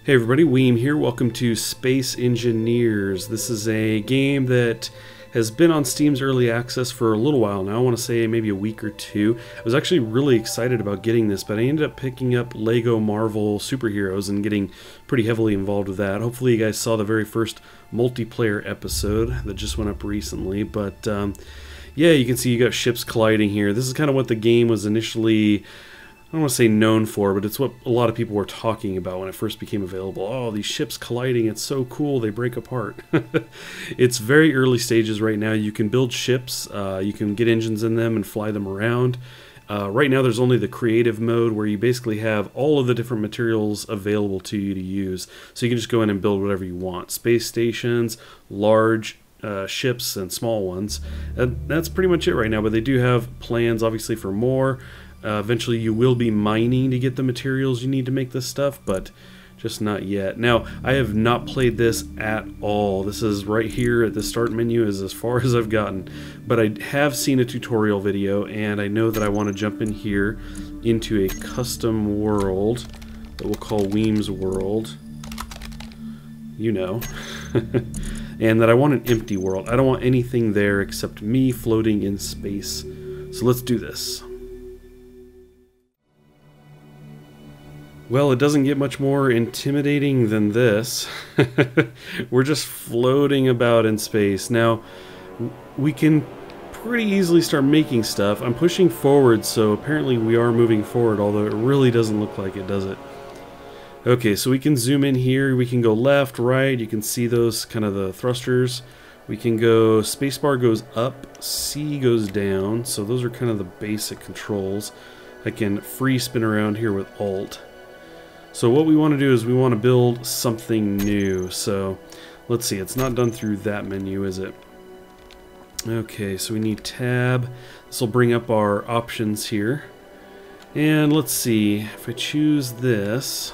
Hey everybody, Weem here. Welcome to Space Engineers. This is a game that has been on Steam's early access for a little while now. I want to say maybe a week or two. I was actually really excited about getting this, but I ended up picking up Lego Marvel Superheroes and getting pretty heavily involved with that. Hopefully you guys saw the very first multiplayer episode that just went up recently, but yeah, you can see you got ships colliding here. This is kind of what the game was initially, I don't want to say known for, but it's what a lot of people were talking about when it first became available. Oh, these ships colliding, it's so cool, they break apart. It's very early stages right now. You can build ships, you can get engines in them and fly them around. Right now there's only the creative mode where you basically have all of the different materials available to you to use. So you can just go in and build whatever you want. Space stations, large ships, and small ones. That's pretty much it right now, but they do have plans obviously for more. Eventually you will be mining to get the materials you need to make this stuff, but just not yet. Now, I have not played this at all. This is right here at the start menu is as far as I've gotten. But I have seen a tutorial video, and I know that I want to jump in here into a custom world that we'll call Weem's World. You know. And that I want an empty world. I don't want anything there except me floating in space. So let's do this. Well, it doesn't get much more intimidating than this. We're just floating about in space. Now, we can pretty easily start making stuff. I'm pushing forward, so apparently we are moving forward, although it really doesn't look like it, does it? Okay, so we can zoom in here. We can go left, right. You can see those kind of the thrusters. We can go, spacebar goes up, C goes down. So those are kind of the basic controls. I can free spin around here with Alt. So what we want to do is we want to build something new. So let's see, it's not done through that menu, is it? Okay, so we need tab. This will bring up our options here. And let's see, if I choose this,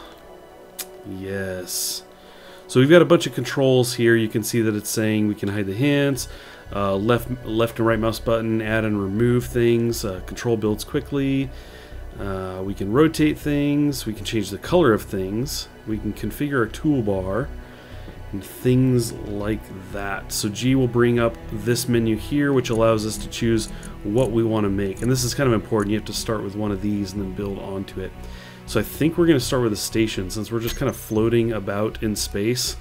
yes. So we've got a bunch of controls here. You can see that it's saying we can hide the hints, left and right mouse button, add and remove things, control builds quickly. We can rotate things, we can change the color of things, we can configure a toolbar, and things like that. So G will bring up this menu here, which allows us to choose what we want to make. And this is kind of important. You have to start with one of these and then build onto it. So I think we're going to start with a station, since we're just kind of floating about in space.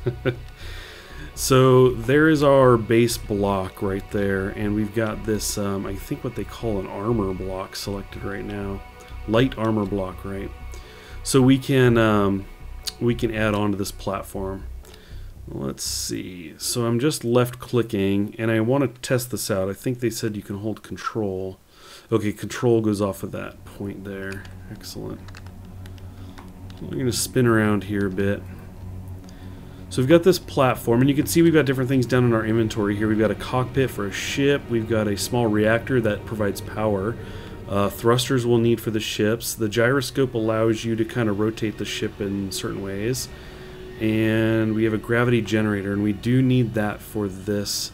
So there is our base block right there, and we've got this, I think what they call an armor block selected right now. Light armor block, right? So we can add on to this platform. Let's see. So I'm just left clicking, and I want to test this out. I think they said you can hold control. Okay, control goes off of that point there. Excellent. We're going to spin around here a bit. So we've got this platform, and you can see we've got different things down in our inventory here. We've got a cockpit for a ship. We've got a small reactor that provides power. Thrusters we'll need for the ships. The gyroscope allows you to kind of rotate the ship in certain ways. And we have a gravity generator, and we do need that for this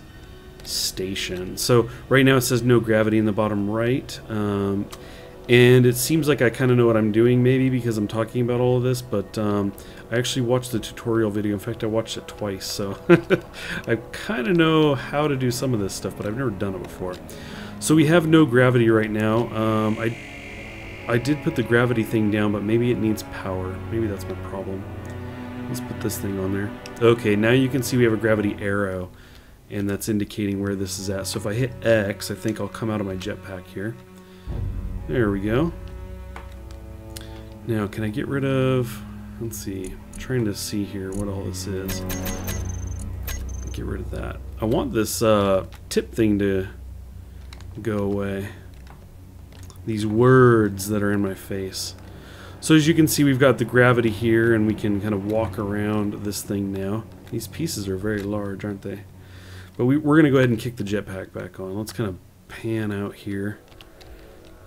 station. So right now it says no gravity in the bottom right. And it seems like I kind of know what I'm doing, maybe because I'm talking about all of this, but I actually watched the tutorial video. In fact, I watched it twice, so I kind of know how to do some of this stuff, but I've never done it before. So we have no gravity right now. I did put the gravity thing down, but maybe it needs power. Maybe that's my problem. Let's put this thing on there. Okay, now you can see we have a gravity arrow, and that's indicating where this is at. So if I hit X, I think I'll come out of my jetpack here. There we go. Now, can I get rid of... Let's see. I'm trying to see here what all this is. Get rid of that. I want this tip thing to go away. These words that are in my face. So as you can see, we've got the gravity here, and we can kind of walk around this thing now. These pieces are very large, aren't they? But we're going to go ahead and kick the jetpack back on. Let's kind of pan out here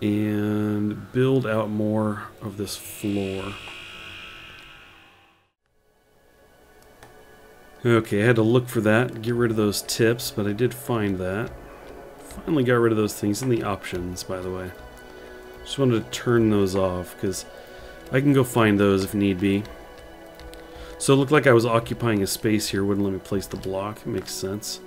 and build out more of this floor. Okay, I had to look for that, get rid of those tips, but I did find that. Finally got rid of those things in the options, by the way. Just wanted to turn those off, because I can go find those if need be. So it looked like I was occupying a space here. Wouldn't let me place the block. It makes sense.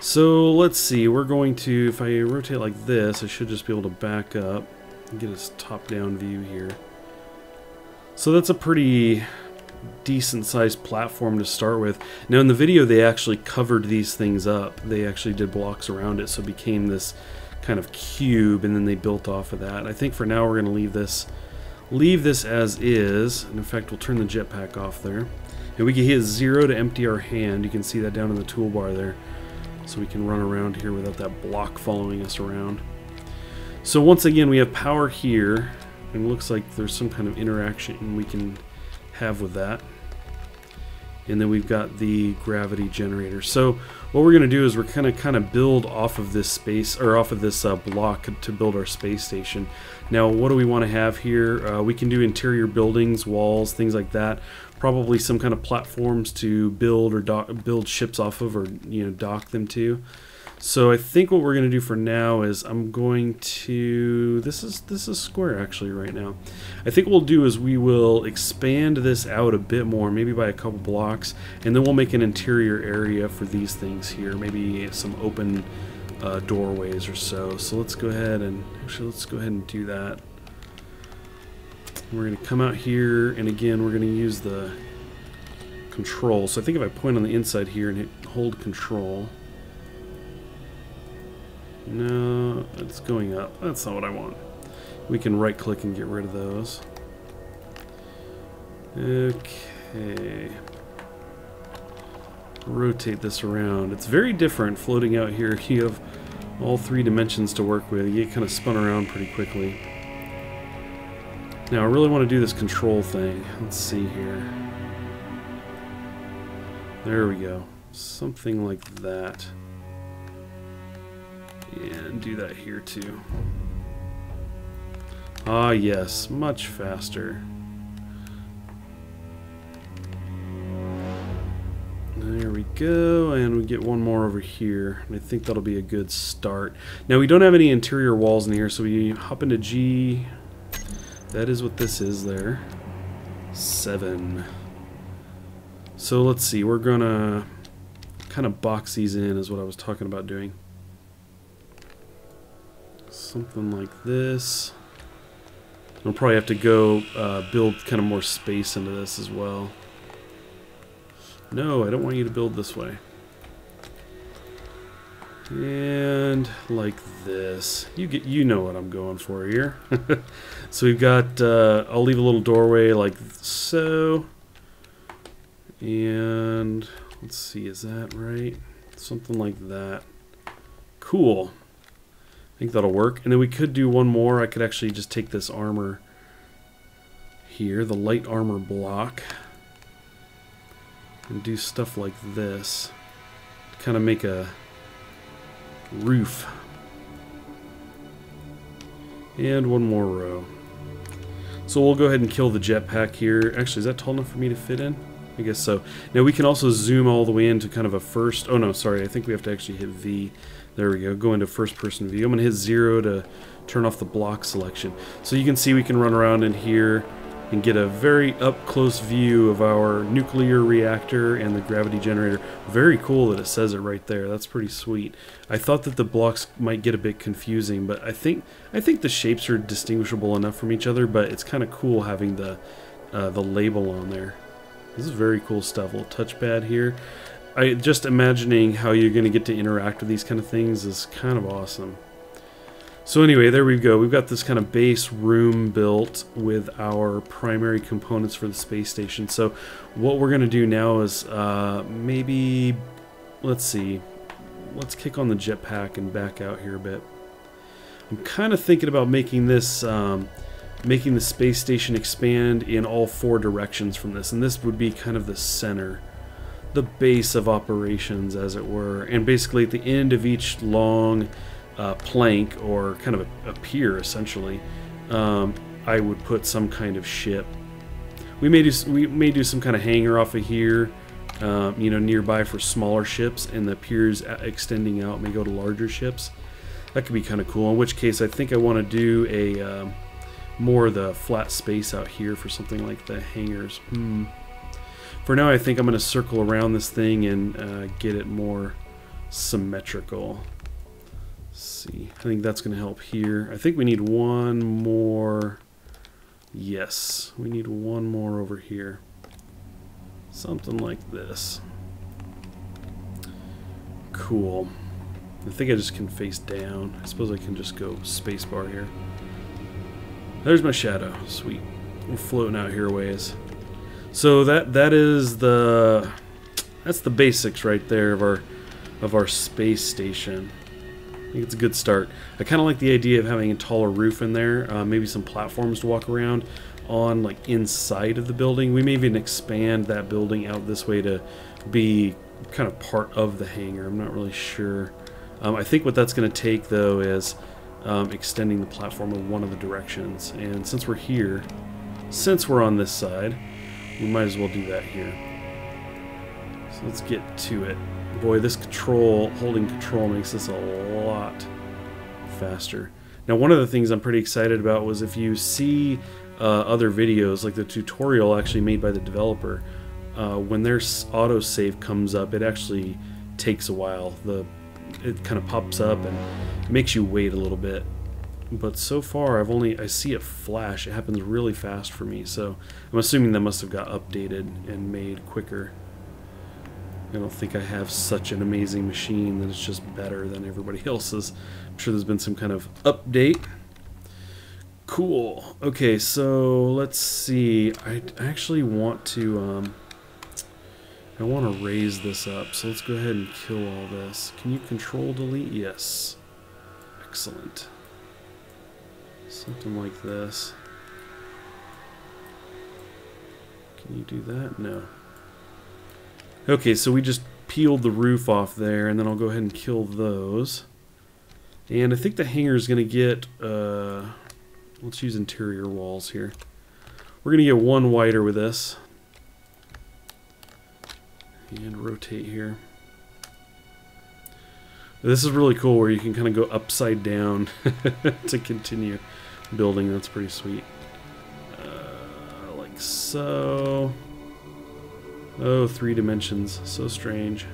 So let's see. We're going to, if I rotate like this, I should just be able to back up and get a top-down view here. So that's a pretty decent sized platform to start with. Now in the video they actually covered these things up. They actually did blocks around it, so it became this kind of cube, and then they built off of that. I think for now we're going to leave this as is, and in fact we'll turn the jetpack off there. And we can hit 0 to empty our hand. You can see that down in the toolbar there. So we can run around here without that block following us around. So once again we have power here, and it looks like there's some kind of interaction we can have with that. And then we've got the gravity generator. So what we're going to do is we're kind of build off of this space, or off of this block, to build our space station. Now what do we want to have here? We can do interior buildings, walls, things like that. Probably some kind of platforms to build or build ships off of, or dock them to. So I think what we're going to do for now is I'm going to, this is square actually right now. I think what we'll do is we will expand this out a bit more, maybe by a couple blocks, and then we'll make an interior area for these things here, maybe some open doorways or so. So let's go ahead and, actually let's go ahead and do that. We're going to come out here, and again we're going to use the control. So I think if I point on the inside here and hold control. No, it's going up. That's not what I want. We can right click and get rid of those. Okay. Rotate this around. It's very different floating out here. You have all 3 dimensions to work with. You get kind of spun around pretty quickly. Now I really want to do this control thing. Let's see here. There we go. Something like that. And do that here too. Ah yes, much faster. There we go, and we get one more over here, and I think that'll be a good start. Now we don't have any interior walls in here, so we hop into G. That is what this is there. 7. So let's see, we're gonna kind of box these in, is what I was talking about doing. Something like this. I'll probably have to go build kind of more space into this as well. No, I don't want you to build this way. And like this. You know what I'm going for here. So we've got, I'll leave a little doorway like so. And let's see, is that right? Something like that. Cool. I think that'll work. And then we could do one more. I could actually just take this armor here, the light armor block, and do stuff like this. Kind of make a roof. And one more row. So we'll go ahead and kill the jetpack here. Actually, is that tall enough for me to fit in? I guess so. Now we can also zoom all the way into kind of a first... Oh no, sorry. I think we have to actually hit V. There we go. Go into first person view. I'm going to hit 0 to turn off the block selection. So you can see we can run around in here and get a very up close view of our nuclear reactor and the gravity generator. Very cool that it says it right there. That's pretty sweet. I thought that the blocks might get a bit confusing, but I think the shapes are distinguishable enough from each other, but it's kind of cool having the label on there. This is very cool stuff. A little touchpad here. Just imagining how you're going to get to interact with these kind of things is kind of awesome. So anyway, there we go. We've got this kind of base room built with our primary components for the space station. So what we're going to do now is maybe, let's see, let's kick on the jetpack and back out here a bit. I'm kind of thinking about making this, making the space station expand in all 4 directions from this. And this would be kind of the center, the base of operations, as it were. And basically at the end of each long plank, or kind of a pier essentially, I would put some kind of ship. We may do some kind of hangar off of here, you know, nearby for smaller ships, and the piers extending out may go to larger ships. That could be kind of cool, in which case I think I want to do a more of the flat space out here for something like the hangars. For now, I think I'm going to circle around this thing and get it more symmetrical. Let's see. I think that's going to help here. I think we need one more. Yes, we need one more over here. Something like this. Cool. I think I just can face down. I suppose I can just go spacebar here. There's my shadow. Sweet. We're floating out here a ways. So that's the basics right there of our space station. I think it's a good start. I kind of like the idea of having a taller roof in there, maybe some platforms to walk around on, like inside of the building. We may even expand that building out this way to be kind of part of the hangar. I'm not really sure. I think what that's going to take though is extending the platform in one of the directions. And since we're here, since we're on this side, we might as well do that here. So let's get to it. Boy, this holding control makes this a lot faster. Now, one of the things I'm pretty excited about was if you see other videos, like the tutorial actually made by the developer, when their autosave comes up, it actually takes a while. It kind of pops up and makes you wait a little bit. But so far, I see it flash. It happens really fast for me, so I'm assuming that must have got updated and made quicker. I don't think I have such an amazing machine that it's just better than everybody else's. I'm sure there's been some kind of update. Cool. Okay, so let's see. I actually want to I want to raise this up, so let's go ahead and kill all this. Can you control delete? Yes. Excellent. Something like this. Can you do that? No. Okay, so we just peeled the roof off there, and then I'll go ahead and kill those. And I think the hangar is going to get, let's use interior walls here. We're going to get one wider with this. And rotate here. This is really cool where you can kind of go upside down to continue building. That's pretty sweet. Like so. Oh, 3 dimensions. So strange.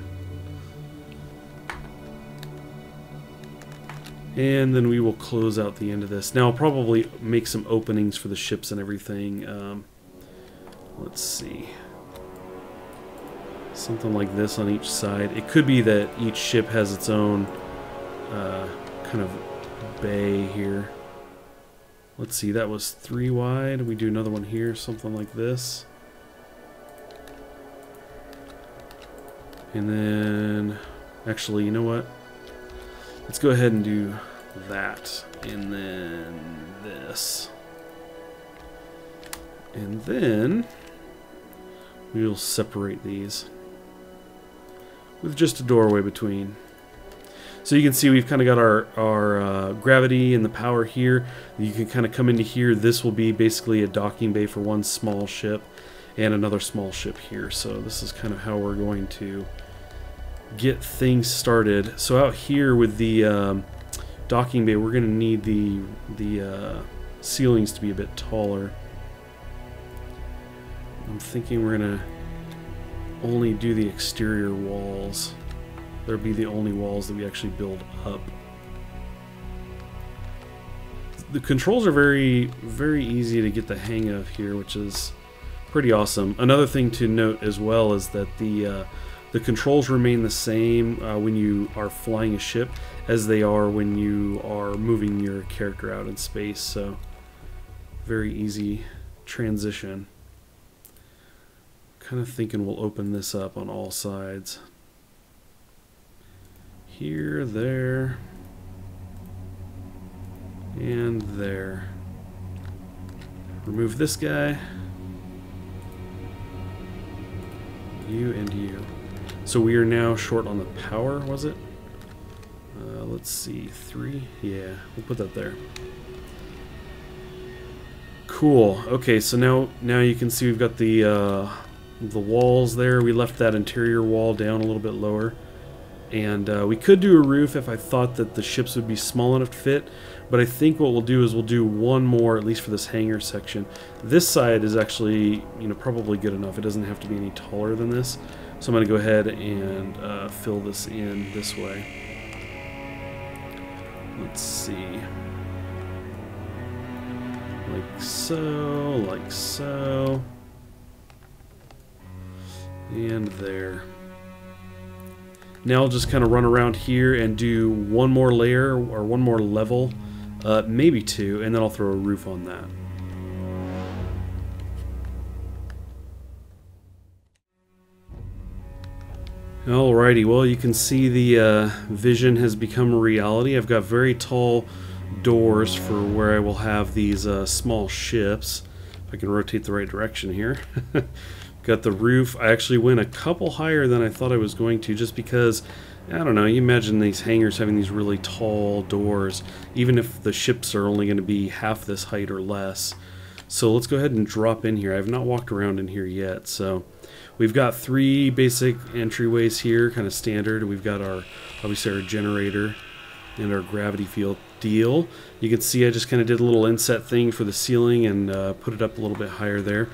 And then we will close out the end of this. Now I'll probably make some openings for the ships and everything. Let's see. Something like this on each side. It could be that each ship has its own kind of bay here. Let's see, that was 3 wide. We do another one here, something like this. And then, actually, you know what? Let's go ahead and do that. And then this. And then we'll separate these with just a doorway between. So you can see we've kind of got our gravity and the power here. You can kind of come into here. This will be basically a docking bay for one small ship and another small ship here. So this is kind of how we're going to get things started. So out here with the docking bay, we're going to need the ceilings to be a bit taller. I'm thinking we're going to only do the exterior walls. There'll be the only walls that we actually build up. The controls are very, very easy to get the hang of here, which is pretty awesome. Another thing to note as well is that the controls remain the same when you are flying a ship as they are when you are moving your character out in space. So very easy transition. Kind of thinking we'll open this up on all sides. Here, there, and there. Remove this guy. You and you. So we are now short on the power, was it? Let's see, 3? Yeah, we'll put that there. Cool. Okay, so now you can see we've got the walls there. We left that interior wall down a little bit lower. And we could do a roof if I thought that the ships would be small enough to fit, but I think what we'll do is we'll do one more, at least for this hangar section. This side is actually, you know, probably good enough. It doesn't have to be any taller than this. So I'm going to go ahead and fill this in this way. Let's see. Like so, like so. And there. Now I'll just kind of run around here and do one more layer or one more level, maybe two, and then I'll throw a roof on that. Alrighty, well you can see the vision has become a reality. I've got very tall doors for where I will have these small ships. If I can rotate the right direction here. Got the roof. I actually went a couple higher than I thought I was going to, just because, I don't know, you imagine these hangars having these really tall doors, even if the ships are only going to be half this height or less. So let's go ahead and drop in here. I have not walked around in here yet. So we've got 3 basic entryways here, kind of standard. We've got our, obviously, our generator and our gravity field deal. You can see I just kind of did a little inset thing for the ceiling and put it up a little bit higher there.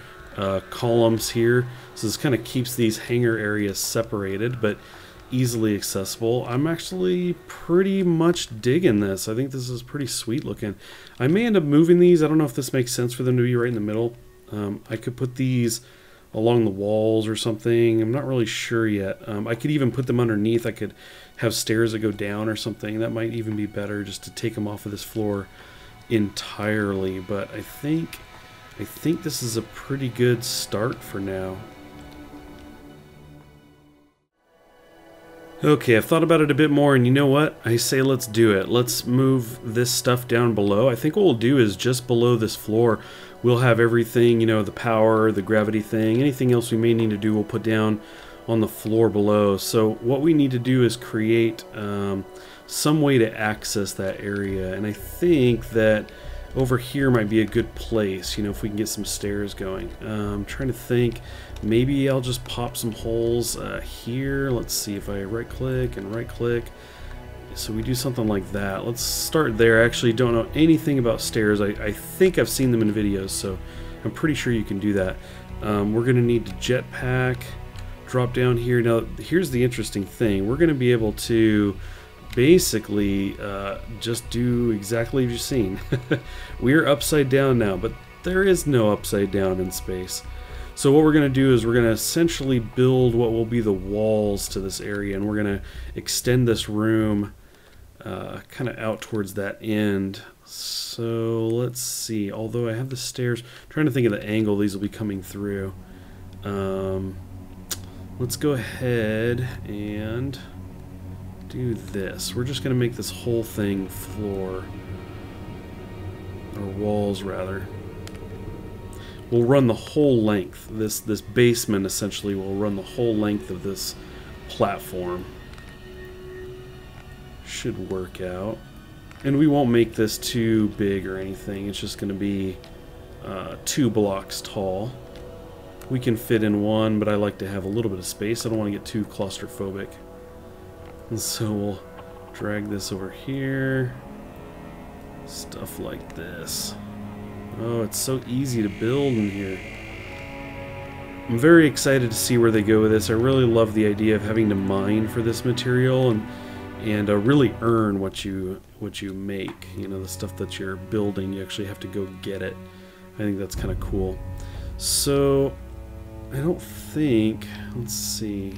Columns here, so this kind of keeps these hangar areas separated but easily accessible. I'm actually pretty much digging this. I think this is pretty sweet looking. I may end up moving these. I don't know if this makes sense for them to be right in the middle. I could put these along the walls or something. I'm not really sure yet. I could even put them underneath. I could have stairs that go down or something. That might even be better, just to take them off of this floor entirely. But I think this is a pretty good start for now. Okay, I've thought about it a bit more, and you know what? I say let's do it. Let's move this stuff down below. I think what we'll do is just below this floor, we'll have everything, you know, the power, the gravity thing, anything else we may need to do, we'll put down on the floor below. So what we need to do is create some way to access that area, and I think that over here might be a good place, you know, if we can get some stairs going. I'm trying to think, maybe I'll just pop some holes here. Let's see if I right click and right click. So we do something like that. Let's start there. I actually don't know anything about stairs. I think I've seen them in videos, so I'm pretty sure you can do that. We're going to need to jetpack, drop down here. Now, here's the interesting thing. We're going to be able to basically just do exactly as you've seen. We're upside down now, but there is no upside down in space. So what we're going to do is we're going to essentially build what will be the walls to this area, and we're going to extend this room kind of out towards that end. So let's see, although I have the stairs, I'm trying to think of the angle these will be coming through. Let's go ahead and do this. We're just going to make this whole thing floor, or walls rather. We'll run the whole length. This basement essentially will run the whole length of this platform. Should work out. And we won't make this too big or anything. It's just going to be 2 blocks tall. We can fit in one, but I like to have a little bit of space. I don't want to get too claustrophobic. And so we'll drag this over here. Stuff like this. Oh, it's so easy to build in here. I'm very excited to see where they go with this. I really love the idea of having to mine for this material and really earn what you make. You know, the stuff that you're building, you actually have to go get it. I think that's kind of cool. So I don't think, let's see.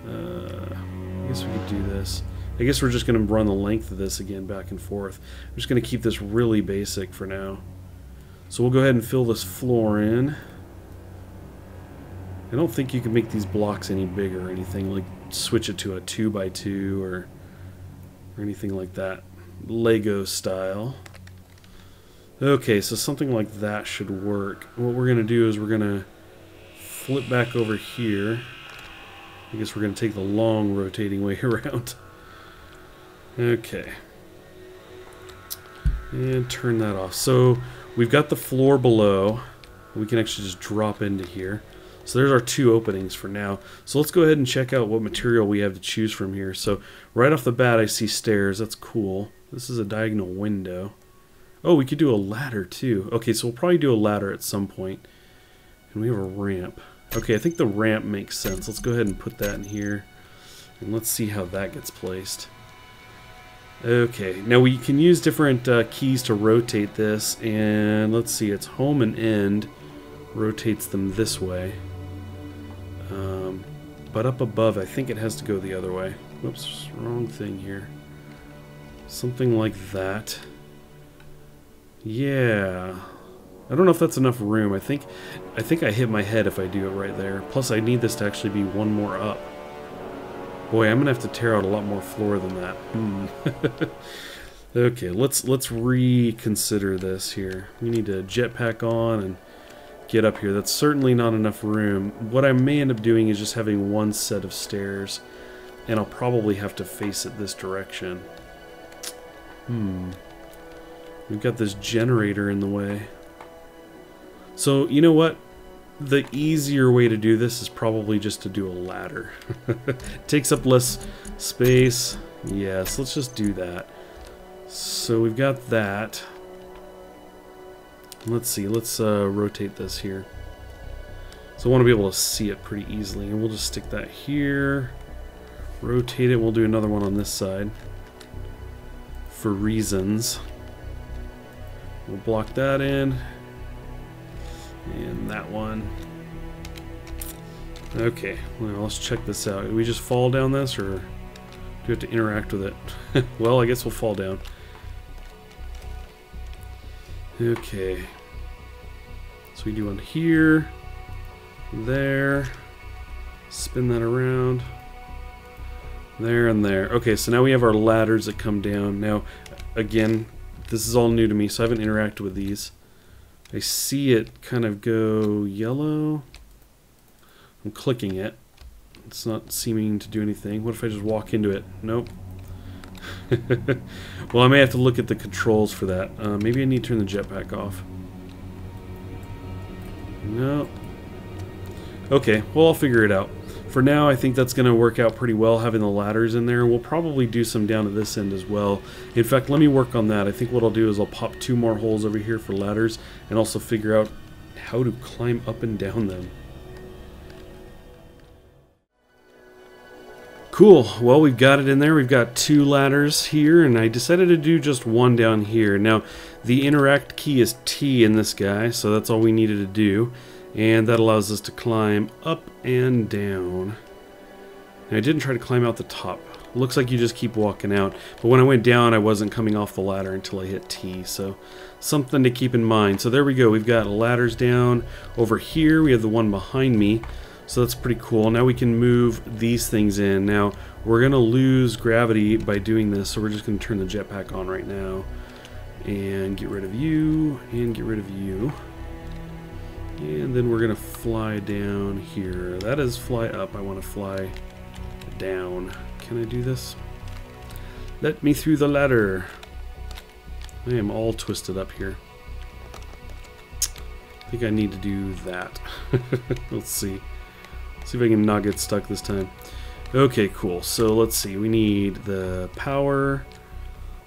I guess we could do this. I guess we're just going to run the length of this again back and forth. I'm just going to keep this really basic for now. So we'll go ahead and fill this floor in. I don't think you can make these blocks any bigger or anything, like switch it to a 2x2 or anything like that. Lego style. Okay, so something like that should work. What we're going to do is we're going to flip back over here. I guess we're going to take the long rotating way around. Okay. And turn that off. So we've got the floor below. We can actually just drop into here. So there's our 2 openings for now. So let's go ahead and check out what material we have to choose from here. So right off the bat I see stairs. That's cool. This is a diagonal window. Oh, we could do a ladder too. Okay, so we'll probably do a ladder at some point. And we have a ramp. Okay, I think the ramp makes sense. Let's go ahead and put that in here. And let's see how that gets placed. Okay, now we can use different keys to rotate this. And let's see, it's home and end rotates them this way. But up above, I think it has to go the other way. Whoops, wrong thing here. Something like that. Yeah. I don't know if that's enough room. I think I hit my head if I do it right there. Plus, I need this to actually be one more up. Boy, I'm gonna have to tear out a lot more floor than that. Okay, let's reconsider this here. We need to jetpack on and get up here. That's certainly not enough room. What I may end up doing is just having one set of stairs, and I'll probably have to face it this direction. We've got this generator in the way. So, you know what? The easier way to do this is probably just to do a ladder. Takes up less space. Yes, let's just do that. So we've got that. Let's see, let's rotate this here. So I want to be able to see it pretty easily. And we'll just stick that here. Rotate it. We'll do another one on this side. For reasons. We'll block that in. And that one. Okay, well, let's check this out. Do we just fall down this, or do we have to interact with it? Well, I guess we'll fall down. Okay. So we do one here, there, spin that around, there and there. Okay, so now we have our ladders that come down. Now, again, this is all new to me, so I haven't interacted with these. I see it kind of go yellow. I'm clicking it. It's not seeming to do anything. What if I just walk into it? Nope. Well, I may have to look at the controls for that. Maybe I need to turn the jetpack off. No. Okay, well, I'll figure it out. For now, I think that's going to work out pretty well, having the ladders in there. We'll probably do some down to this end as well. In fact, let me work on that. I think what I'll do is I'll pop 2 more holes over here for ladders, and also figure out how to climb up and down them. Cool, well, we've got it in there. We've got 2 ladders here, and I decided to do just one down here. Now, the interact key is T in this guy, so that's all we needed to do. And that allows us to climb up and down. And I didn't try to climb out the top. Looks like you just keep walking out. But when I went down, I wasn't coming off the ladder until I hit T. So something to keep in mind. So there we go. We've got ladders down. Over here, we have the one behind me. So that's pretty cool. Now we can move these things in. Now, we're going to lose gravity by doing this. So we're just going to turn the jetpack on right now. And get rid of you. And get rid of you. And then we're going to fly down here. That is fly up. I want to fly down. Can I do this? Let me through the ladder. I am all twisted up here. I think I need to do that. Let's see. See if I can not get stuck this time. Okay, cool. So let's see. We need the power.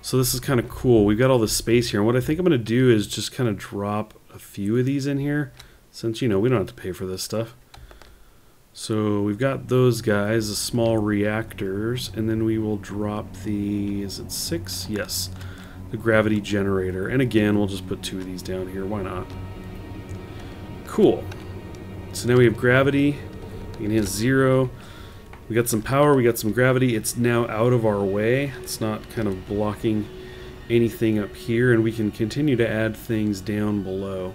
So this is kind of cool. We've got all this space here. And what I think I'm going to do is just kind of drop a few of these in here. Since, you know, we don't have to pay for this stuff. So we've got those guys, the small reactors, and then we will drop the, is it 6? Yes, the gravity generator. And again, we'll just put 2 of these down here. Why not? Cool. So now we have gravity. We can hit 0. We got some power, we got some gravity. It's now out of our way. It's not kind of blocking anything up here, and we can continue to add things down below.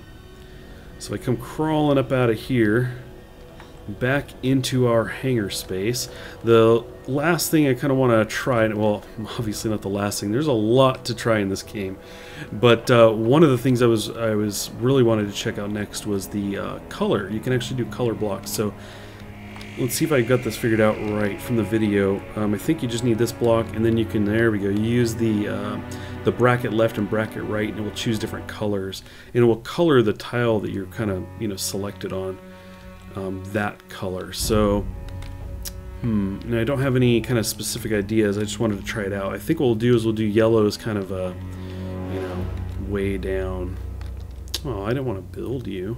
So I come crawling up out of here, back into our hangar space. The last thing I kind of want to try, well, obviously not the last thing. There's a lot to try in this game, but one of the things I was really wanted to check out next was the color. You can actually do color blocks. So let's see if I got this figured out right from the video. I think you just need this block, and then you can, there we go, you use the bracket left and bracket right, and it will choose different colors, and it will color the tile that you're kind of, you know, selected on. that color. So now I don't have any kind of specific ideas. I just wanted to try it out. I think what we'll do is we'll do yellow as kind of a, you know, way down. Oh, I didn't want to build you.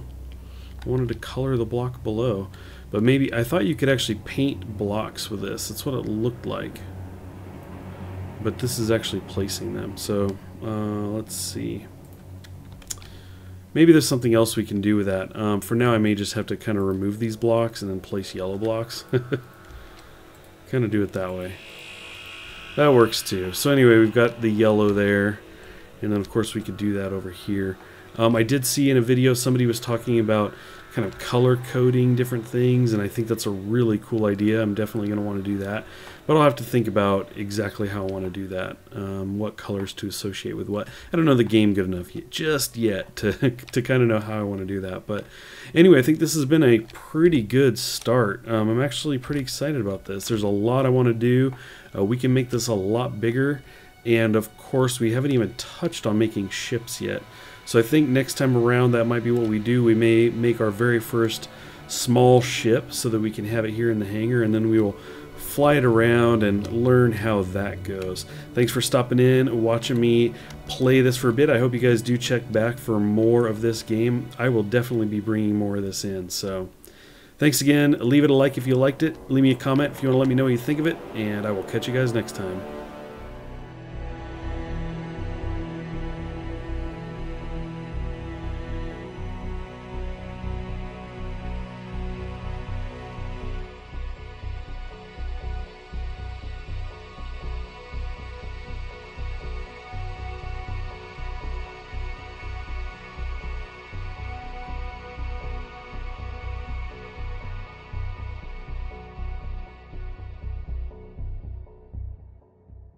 I wanted to color the block below. But maybe, I thought you could actually paint blocks with this. That's what it looked like. But this is actually placing them. So, let's see. Maybe there's something else we can do with that. For now, I may just have to kind of remove these blocks and then place yellow blocks. Kind of do it that way. That works too. So anyway, we've got the yellow there. And then, of course, we could do that over here. I did see in a video somebody was talking about kind of color coding different things, and I think that's a really cool idea. I'm definitely going to want to do that. But I'll have to think about exactly how I want to do that. What colors to associate with what. I don't know the game good enough just yet to kind of know how I want to do that. But anyway, I think this has been a pretty good start. I'm actually pretty excited about this. There's a lot I want to do. We can make this a lot bigger. And of course, we haven't even touched on making ships yet. So I think next time around that might be what we do. We may make our very first small ship so that we can have it here in the hangar, and then we will fly it around and learn how that goes. Thanks for stopping in, watching me play this for a bit. I hope you guys do check back for more of this game. I will definitely be bringing more of this in. So thanks again. Leave it a like if you liked it. Leave me a comment if you want to let me know what you think of it, and I will catch you guys next time.